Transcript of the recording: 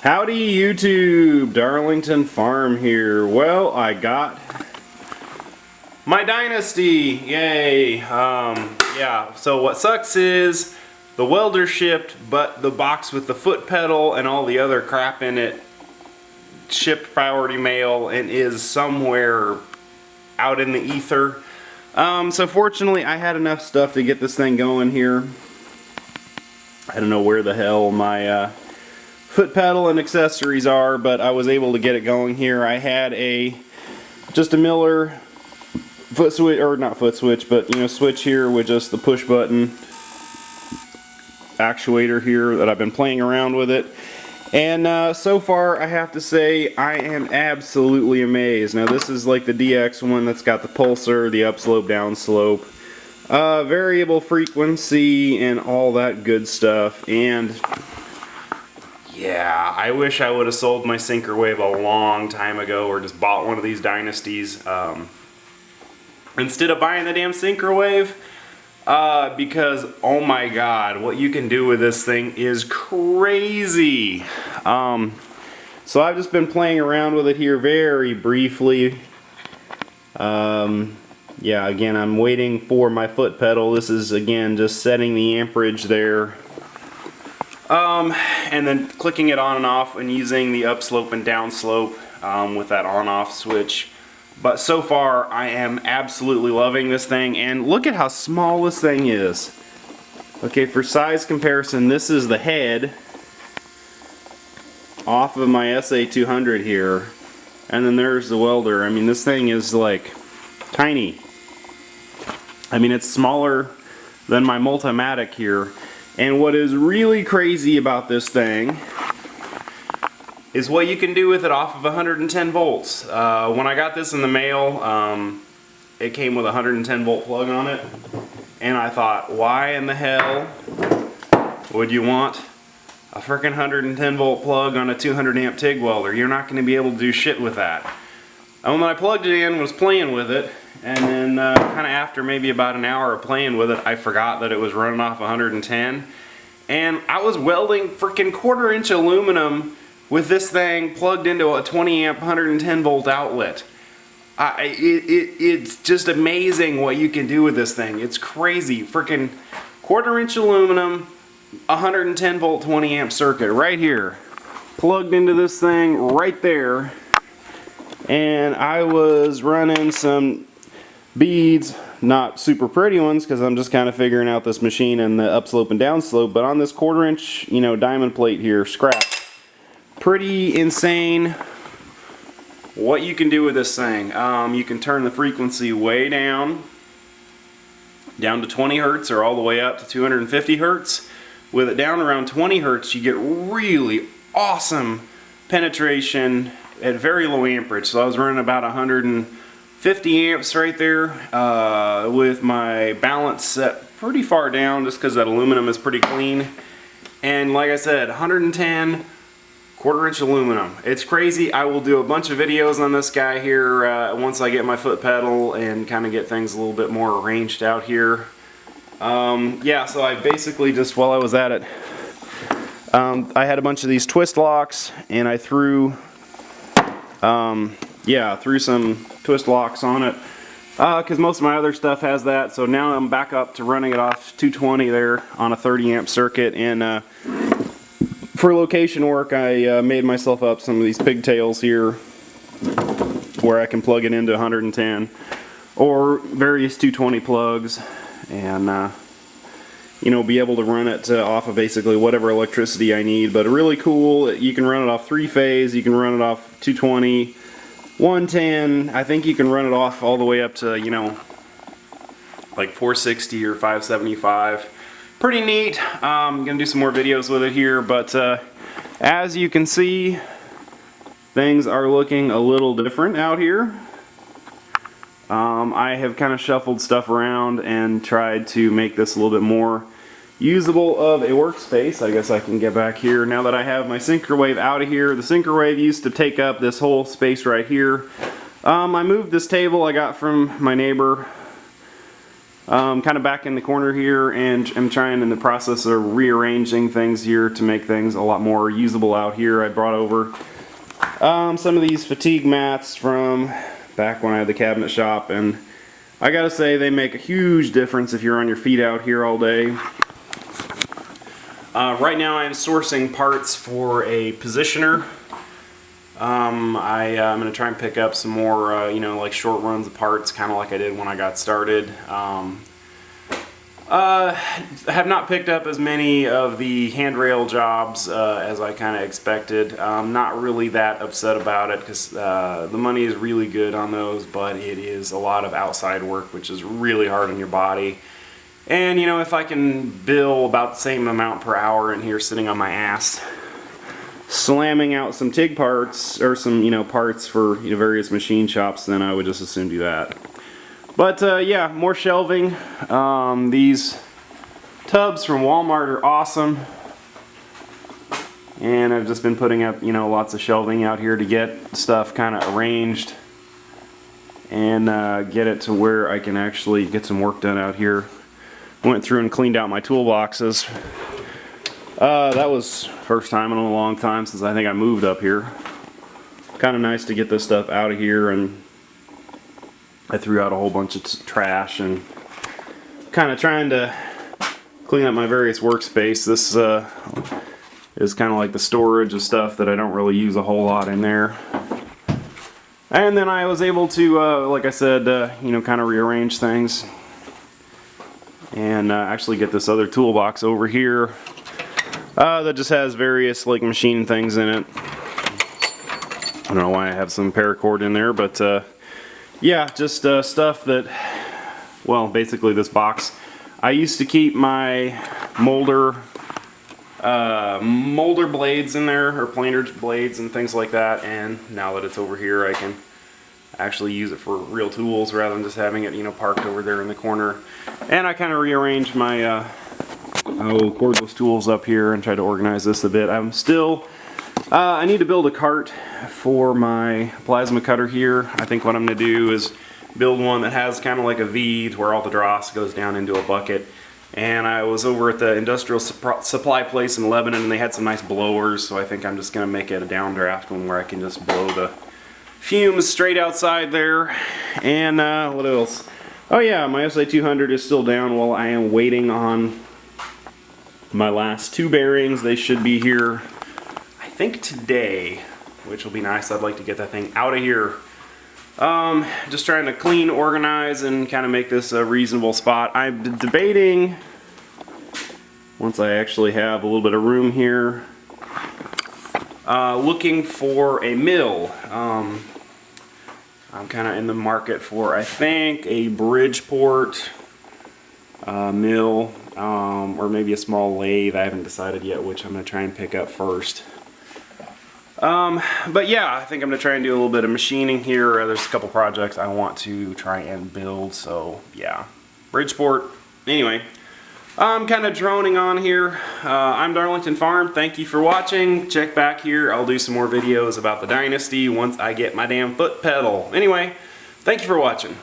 Howdy YouTube, Darlington Farm here. Well, I got my Dynasty, yay. Yeah, so what sucks is the welder shipped, but the box with the foot pedal and all the other crap in it shipped priority mail and is somewhere out in the ether. So fortunately I had enough stuff to get this thing going here. I don't know where the hell my foot pedal and accessories are, but I was able to get it going here. I had just a Miller foot switch, or not foot switch, but switch here with just the push button actuator here that I've been playing around with it. And so far I have to say I am absolutely amazed. Now this is like the DX one that's got the pulsar, the upslope, downslope, variable frequency and all that good stuff. And yeah, I wish I would have sold my Synchrowave a long time ago, or just bought one of these Dynasties instead of buying the damn Synchrowave, because oh my god, what you can do with this thing is crazy. So I've just been playing around with it here very briefly. Yeah, again, I'm waiting for my foot pedal. This is again just setting the amperage there. And then clicking it on and off and using the upslope and downslope with that on-off switch. But so far I am absolutely loving this thing, and look at how small this thing is. Okay, for size comparison, this is the head off of my SA200 here, and then there's the welder. I mean, this thing is like tiny. I mean, it's smaller than my Multimatic here. And what is really crazy about this thing is what you can do with it off of 110 volts. When I got this in the mail, it came with a 110 volt plug on it. And I thought, why in the hell would you want a frickin' 110 volt plug on a 200 amp TIG welder? You're not going to be able to do shit with that. And when I plugged it in, was playing with it, and then kind of after maybe about an hour of playing with it, I forgot that it was running off 110. And I was welding freaking 1/4 inch aluminum with this thing plugged into a 20 amp 110 volt outlet. It's just amazing what you can do with this thing. It's crazy. Freaking 1/4 inch aluminum, 110 volt 20 amp circuit right here. Plugged into this thing right there. And I was running some beads, not super pretty ones because I'm just kind of figuring out this machine and the upslope and downslope, but on this 1/4 inch diamond plate here, scrap. Pretty insane what you can do with this thing. You can turn the frequency way down to 20 hertz or all the way up to 250 hertz. With it down around 20 hertz you get really awesome penetration at very low amperage. So I was running about 150 amps right there with my balance set pretty far down just because that aluminum is pretty clean. And like I said, 110 1/4 inch aluminum. It's crazy. I will do a bunch of videos on this guy here once I get my foot pedal and kind of get things a little bit more arranged out here. Yeah, so I basically just, while I was at it, I had a bunch of these twist locks, and I threw threw some twist locks on it because most of my other stuff has that. So now I'm back up to running it off 220 there on a 30 amp circuit. And for location work, I made myself up some of these pigtails here where I can plug it into 110 or various 220 plugs, and be able to run it off of basically whatever electricity I need. But really cool. You can run it off 3-phase, you can run it off 220, 110. I think you can run it off all the way up to like 460 or 575. Pretty neat. I'm gonna do some more videos with it here, but as you can see, things are looking a little different out here. I have kind of shuffled stuff around and tried to make this a little bit more usable of a workspace. I guess I can get back here now that I have my Synchrowave out of here. The Synchrowave used to take up this whole space right here. I moved this table I got from my neighbor Kind of back in the corner here, and I'm trying in the process of rearranging things here to make things a lot more usable out here. I brought over some of these fatigue mats from back when I had the cabinet shop, and I gotta say they make a huge difference if you're on your feet out here all day. Right now I'm sourcing parts for a positioner. I'm going to try and pick up some more, you know, like short runs of parts, kind of like I did when I got started. Have not picked up as many of the handrail jobs as I kind of expected. I'm not really that upset about it because the money is really good on those, but it is a lot of outside work, which is really hard on your body. And, you know, if I can bill about the same amount per hour in here sitting on my ass, slamming out some TIG parts, or some, you know, parts for, you know, various machine shops, then I would just as soon do that. But yeah, more shelving. These tubs from Walmart are awesome, and I've just been putting up, you know, lots of shelving out here to get stuff kind of arranged and get it to where I can actually get some work done out here. Went through and cleaned out my toolboxes. That was first time in a long time since I think I moved up here. Kind of nice to get this stuff out of here, and I threw out a whole bunch of trash and kind of trying to clean up my various workspace. This is kind of like the storage of stuff that I don't really use a whole lot in there. And then I was able to, like I said, you know, kind of rearrange things and actually get this other toolbox over here that just has various like machine things in it. I don't know why I have some paracord in there, but yeah, just stuff that, well, basically this box. I used to keep my molder blades in there, or planer blades and things like that, and now that it's over here I can actually use it for real tools rather than just having it, you know, parked over there in the corner. And I kind of rearranged my cordless tools up here and tried to organize this a bit. I'm still, I need to build a cart for my plasma cutter here. I think what I'm going to do is build one that has kind of like a V where all the dross goes down into a bucket. And I was over at the industrial supply place in Lebanon, and they had some nice blowers, so I think I'm just going to make it a downdraft one where I can just blow the fumes straight outside there. And what else? Oh yeah, my SI200 is still down while I am waiting on my last two bearings. They should be here, I think, today, which will be nice. I'd like to get that thing out of here. Just trying to clean, organize, and kind of make this a reasonable spot. I'm debating, once I actually have a little bit of room here, looking for a mill. I'm kind of in the market for, I think, a Bridgeport mill, or maybe a small lathe. I haven't decided yet which I'm going to try and pick up first. But yeah, I think I'm going to try and do a little bit of machining here. There's a couple projects I want to try and build, so yeah. Bridgeport. Anyway, I'm kind of droning on here. I'm Darlington Farm. Thank you for watching. Check back here. I'll do some more videos about the Dynasty once I get my damn foot pedal. Anyway, thank you for watching.